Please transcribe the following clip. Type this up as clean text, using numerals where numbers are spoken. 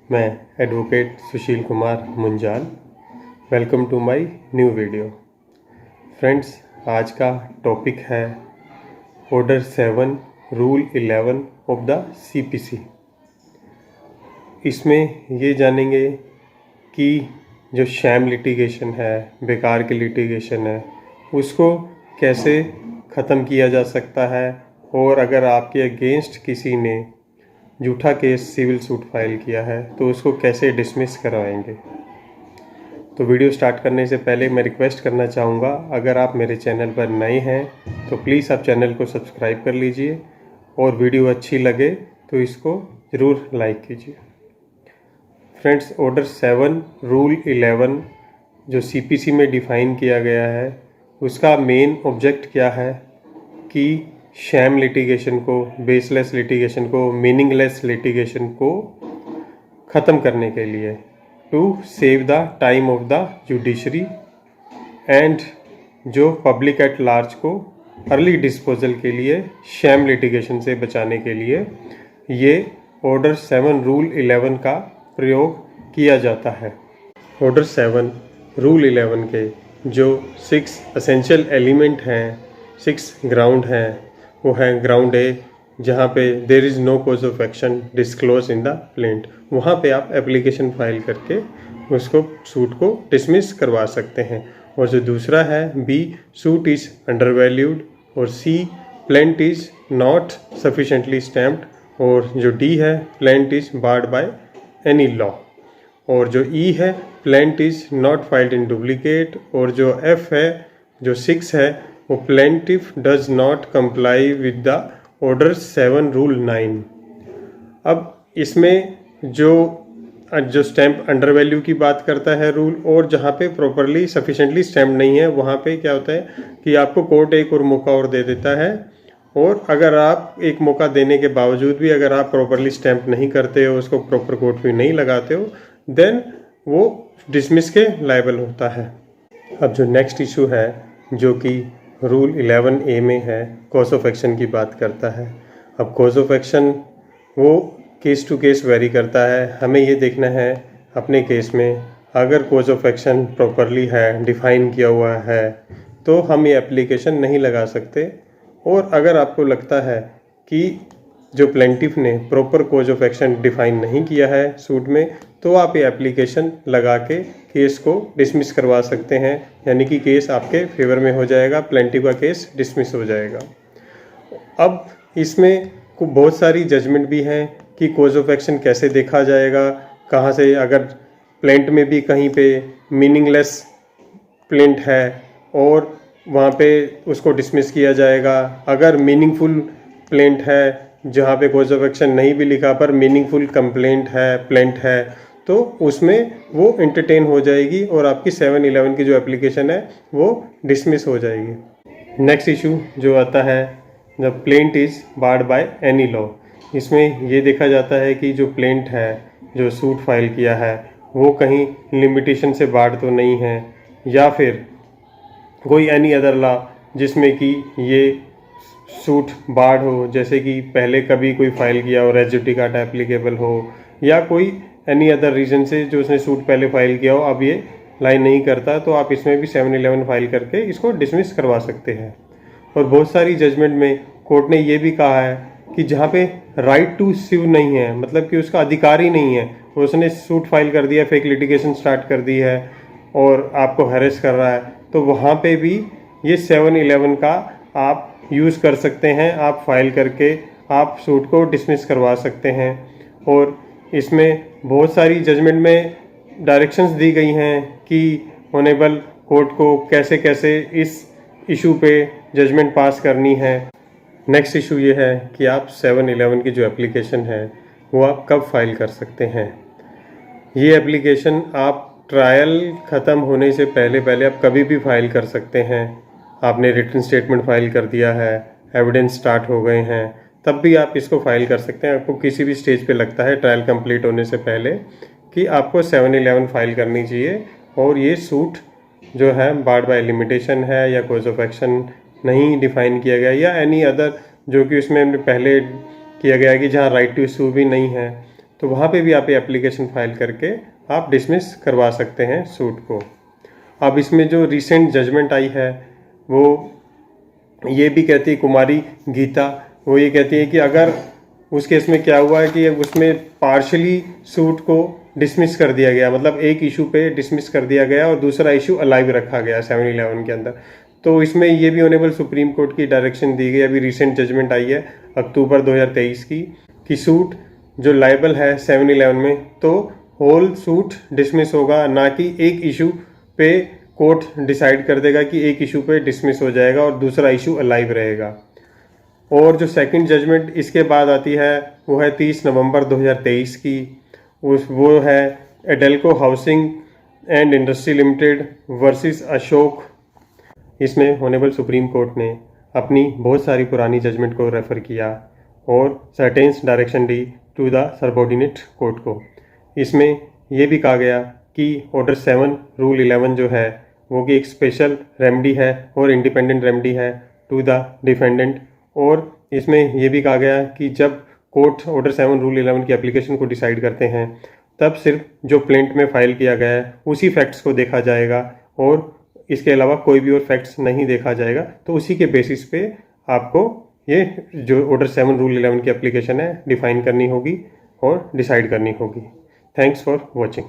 मैं advocate Sushil Kumar Munjal. Welcome to my new video. Friends, आज का टॉपिक है order 7 rule 11 of the CPC. इसमें ये जानेंगे कि जो शैम लिटिगेशन है, बेकार की लिटिगेशन है, उसको कैसे ख़त्म किया जा सकता है, और अगर आपके अगेंस्ट किसी ने झूठा केस सिविल सूट फाइल किया है तो उसको कैसे डिसमिस करवाएंगे। तो वीडियो स्टार्ट करने से पहले मैं रिक्वेस्ट करना चाहूँगा, अगर आप मेरे चैनल पर नए हैं तो प्लीज़ आप चैनल को सब्सक्राइब कर लीजिए, और वीडियो अच्छी लगे तो इसको ज़रूर लाइक कीजिए। फ्रेंड्स, ऑर्डर 7 रूल 11 जो सीपीसी में डिफ़ाइन किया गया है, उसका मेन ऑब्जेक्ट क्या है कि शैम लिटिगेशन को, बेसलेस लिटिगेशन को, मीनिंगलेस लिटिगेशन को ख़त्म करने के लिए, to save the time of the judiciary and जो पब्लिक एट लार्ज को अर्ली डिस्पोजल के लिए, शैम लिटिगेशन से बचाने के लिए ये ऑर्डर 7 रूल 11 का प्रयोग किया जाता है। ऑर्डर 7 रूल 11 के जो 6 एसेंशियल एलिमेंट हैं, 6 ग्राउंड हैं, वो है ग्राउंड ए, जहाँ पे there is no cause of action disclose in the plaint, वहाँ पे आप एप्लीकेशन फाइल करके उसको सूट को डिसमिस करवा सकते हैं। और जो दूसरा है B, suit is undervalued, और C, plaint is not sufficiently stamped, और जो डी है, plaint is barred by any law, और जो ई है, plaint is not filed in duplicate, और जो एफ है, जो 6 है, वो plaintiff does not comply with the order 7 rule 9। अब इसमें जो स्टैम्प अंडर वैल्यू की बात करता है रूल, और जहाँ पे प्रॉपरली सफिशेंटली स्टैम्प नहीं है, वहाँ पे क्या होता है कि आपको कोर्ट एक और मौका और दे देता है, और अगर आप एक मौका देने के बावजूद भी अगर आप प्रॉपरली स्टैम्प नहीं करते हो, उसको प्रॉपर कोर्ट में नहीं लगाते हो, देन वो डिसमिस के लायबल होता है। अब जो नेक्स्ट इशू है जो कि रूल 11A में है, कॉज ऑफ एक्शन की बात करता है। अब कॉज ऑफ एक्शन वो केस टू केस वेरी करता है। हमें ये देखना है अपने केस में, अगर कॉज ऑफ एक्शन प्रॉपरली है, डिफ़ाइन किया हुआ है, तो हम ये एप्लीकेशन नहीं लगा सकते। और अगर आपको लगता है कि जो प्लेंटिफ ने proper cause of action define नहीं किया है सूट में, तो आप ये एप्लीकेशन लगा के केस को डिसमिस करवा सकते हैं, यानी कि केस आपके फेवर में हो जाएगा, प्लेंटिफ का केस डिसमिस हो जाएगा। अब इसमें बहुत सारी जजमेंट भी हैं कि कॉज ऑफ एक्शन कैसे देखा जाएगा, कहाँ से, अगर प्लेंट में भी कहीं पे मीनिंगलेस प्लेंट है और वहाँ पे उसको डिसमिस किया जाएगा। अगर मीनिंगफुल प्लेंट है जहाँ पे कॉज ऑफ एक्शन नहीं भी लिखा पर मीनिंगफुल कंप्लेंट है, प्लेंट है, तो उसमें वो एंटरटेन हो जाएगी और आपकी 7-11 की जो एप्लीकेशन है वो डिसमिस हो जाएगी। नेक्स्ट इशू जो आता है, the plaint is barred by any law. इसमें ये देखा जाता है कि जो प्लेंट है, जो सूट फाइल किया है, वो कहीं लिमिटेशन से बार्ड तो नहीं है, या फिर कोई एनी अदर लॉ जिसमें कि ये सूट बार्ड हो, जैसे कि पहले कभी कोई फाइल किया हो, रेज जुडिकाटा एप्लीकेबल हो, या कोई एनी अदर रीज़न से जो उसने सूट पहले फाइल किया हो अब ये लाइन नहीं करता, तो आप इसमें भी 7-11 फाइल करके इसको डिसमिस करवा सकते हैं। और बहुत सारी जजमेंट में कोर्ट ने ये भी कहा है कि जहाँ पे राइट टू स्यू नहीं है, मतलब कि उसका अधिकार ही नहीं है, उसने सूट फाइल कर दिया, फेक लिटिगेशन स्टार्ट कर दी है और आपको हैरेस कर रहा है, तो वहाँ पे भी ये 7-11 का आप यूज़ कर सकते हैं, आप फाइल करके आप सूट को डिसमिस करवा सकते हैं। और इसमें बहुत सारी जजमेंट में डायरेक्शंस दी गई हैं कि ऑनरेबल कोर्ट को कैसे कैसे इस इशू पे जजमेंट पास करनी है। नेक्स्ट इशू ये है कि आप 7-11 की जो एप्लीकेशन है वो आप कब फाइल कर सकते हैं। ये एप्लीकेशन आप ट्रायल ख़त्म होने से पहले आप कभी भी फाइल कर सकते हैं। आपने रिटन स्टेटमेंट फाइल कर दिया है, एविडेंस स्टार्ट हो गए हैं, तब भी आप इसको फाइल कर सकते हैं। आपको किसी भी स्टेज पे लगता है ट्रायल कंप्लीट होने से पहले कि आपको 7-11 फाइल करनी चाहिए, और ये सूट जो है बार्ड बाय लिमिटेशन है या कॉज ऑफ एक्शन नहीं डिफाइन किया गया, या एनी अदर जो कि उसमें पहले किया गया है कि जहाँ राइट टू सू भी नहीं है, तो वहाँ पे भी आप ये एप्लीकेशन फाइल करके आप डिसमिस करवा सकते हैं सूट को। अब इसमें जो रिसेंट जजमेंट आई है वो ये भी कहती है, कुमारी गीता, वो ये कहती है कि अगर उस केस में क्या हुआ है कि उसमें पार्शली सूट को डिसमिस कर दिया गया, मतलब एक इशू पे डिसमिस कर दिया गया और दूसरा इशू अलाइव रखा गया 7-11 के अंदर। तो इसमें ये भी ऑनेबल सुप्रीम कोर्ट की डायरेक्शन दी गई, अभी रिसेंट जजमेंट आई है अक्टूबर 2023 की, कि सूट जो लाइबल है 7-11 में तो होल सूट डिसमिस होगा, ना कि एक इशू पे कोर्ट डिसाइड कर देगा कि एक इशू पे डिसमिस हो जाएगा और दूसरा इशू अलाइव रहेगा। और जो सेकंड जजमेंट इसके बाद आती है वो है 30 नवंबर 2023 की, वो है Adelco housing and industry limited versus Ashok. इसमें ऑनेबल सुप्रीम कोर्ट ने अपनी बहुत सारी पुरानी जजमेंट को रेफ़र किया और सर्टेन्स डायरेक्शन दी टू द सबऑर्डिनेट कोर्ट को। इसमें यह भी कहा गया कि ऑर्डर 7 रूल 11 जो है वो कि एक स्पेशल रेमेडी है और इंडिपेंडेंट रेमेडी है टू द डिफेंडेंट। और इसमें यह भी कहा गया कि जब कोर्ट ऑर्डर 7 रूल 11 की एप्लीकेशन को डिसाइड करते हैं तब सिर्फ जो प्लेंट में फाइल किया गया है उसी फैक्ट्स को देखा जाएगा और इसके अलावा कोई भी और फैक्ट्स नहीं देखा जाएगा। तो उसी के बेसिस पे आपको ये जो ऑर्डर 7 रूल 11 की एप्लीकेशन है डिफाइन करनी होगी और डिसाइड करनी होगी। Thanks for watching.